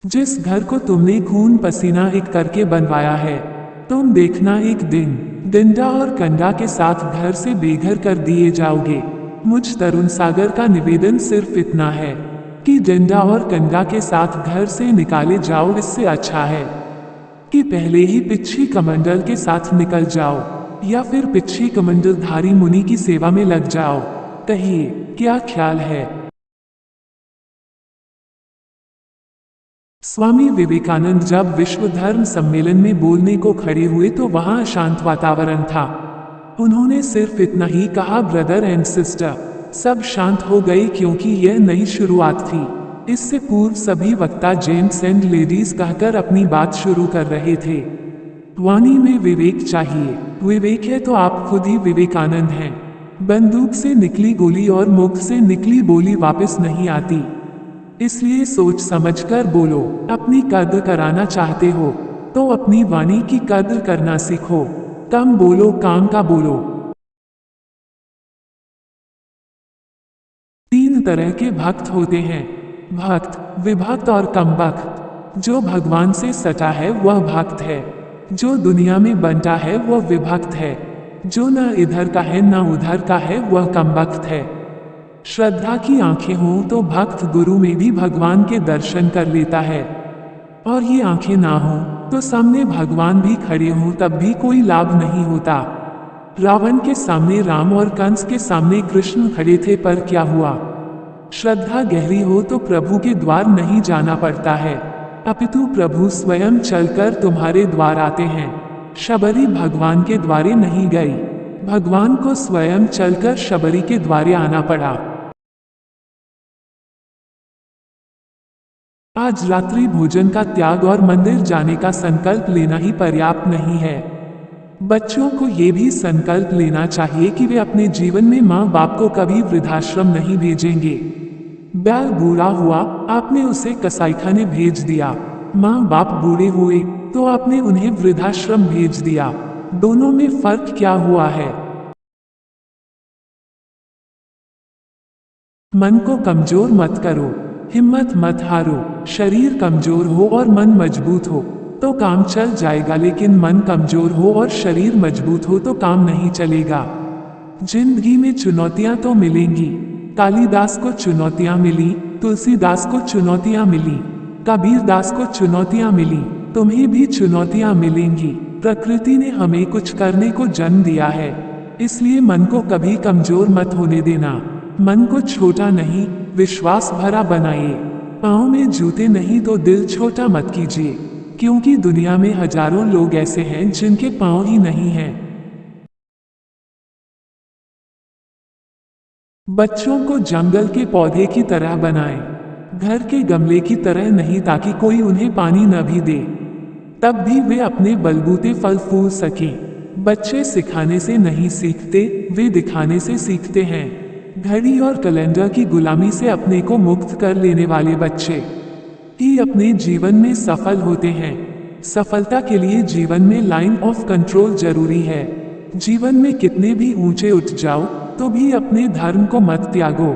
जिस घर को तुमने खून पसीना एक करके बनवाया है, तुम देखना एक दिन डंडा और कंडा के साथ घर से बेघर कर दिए जाओगे। मुझ तरुण सागर का निवेदन सिर्फ इतना है कि डंडा और कंडा के साथ घर से निकाले जाओ। इससे अच्छा है कि पहले ही पिच्छी कमंडल के साथ निकल जाओ या फिर पिच्छी कमंडलधारी मुनि की सेवा में लग जाओ। कहिए, क्या ख्याल है? स्वामी विवेकानंद जब विश्व धर्म सम्मेलन में बोलने को खड़े हुए तो वहां अशांत वातावरण था। उन्होंने सिर्फ इतना ही कहा, ब्रदर एंड सिस्टर। सब शांत हो गए क्योंकि यह नई शुरुआत थी। इससे पूर्व सभी वक्ता जेंट्स एंड लेडीज कहकर अपनी बात शुरू कर रहे थे। वाणी में विवेक चाहिए। विवेक है तो आप खुद ही विवेकानंद हैं। बंदूक से निकली गोली और मुख से निकली बोली वापस नहीं आती, इसलिए सोच समझकर बोलो। अपनी कद्र कराना चाहते हो तो अपनी वाणी की कद्र करना सीखो। कम बोलो, काम का बोलो। 3 तरह के भक्त होते हैं, भक्त, विभक्त और कमबख्त। जो भगवान से सटा है वह भक्त है, जो दुनिया में बंटा है वह विभक्त है, जो न इधर का है न उधर का है वह कमबख्त है। श्रद्धा की आंखें हों तो भक्त गुरु में भी भगवान के दर्शन कर लेता है, और ये आंखें ना हों तो सामने भगवान भी खड़े हों तब भी कोई लाभ नहीं होता। रावण के सामने राम और कंस के सामने कृष्ण खड़े थे, पर क्या हुआ? श्रद्धा गहरी हो तो प्रभु के द्वार नहीं जाना पड़ता है, अपितु प्रभु स्वयं चलकर तुम्हारे द्वार आते हैं। शबरी भगवान के द्वारे नहीं गई, भगवान को स्वयं चलकर शबरी के द्वारे आना पड़ा। आज रात्रि भोजन का त्याग और मंदिर जाने का संकल्प लेना ही पर्याप्त नहीं है। बच्चों को ये भी संकल्प लेना चाहिए कि वे अपने जीवन में माँ बाप को कभी वृद्धाश्रम नहीं भेजेंगे। बैल बूढ़ा हुआ, आपने उसे कसाईखाने भेज दिया। माँ बाप बूढ़े हुए तो आपने उन्हें वृद्धाश्रम भेज दिया। दोनों में फर्क क्या हुआ है? मन को कमजोर मत करो, हिम्मत मत हारो। शरीर कमजोर हो और मन मजबूत हो तो काम चल जाएगा, लेकिन मन कमजोर हो और शरीर मजबूत हो तो काम नहीं चलेगा। जिंदगी में चुनौतियां तो मिलेंगी। कालिदास को चुनौतियां मिली, तुलसीदास को चुनौतियां मिली, कबीर दास को चुनौतियां मिली, तुम्हें भी चुनौतियां मिलेंगी। प्रकृति ने हमें कुछ करने को जन्म दिया है, इसलिए मन को कभी कमजोर मत होने देना। मन को छोटा नहीं, विश्वास भरा बनाइए। पाँव में जूते नहीं तो दिल छोटा मत कीजिए, क्योंकि दुनिया में हजारों लोग ऐसे हैं जिनके पाँव ही नहीं हैं। बच्चों को जंगल के पौधे की तरह बनाएं, घर के गमले की तरह नहीं, ताकि कोई उन्हें पानी न भी दे तब भी वे अपने बलबूते फल फूल सकें। बच्चे सिखाने से नहीं सीखते, वे दिखाने से सीखते हैं। घड़ी और कैलेंडर की गुलामी से अपने को मुक्त कर लेने वाले बच्चे ही अपने जीवन में सफल होते हैं। सफलता के लिए जीवन में लाइन ऑफ कंट्रोल जरूरी है। जीवन में कितने भी ऊंचे उठ जाओ तो भी अपने धर्म को मत त्यागो।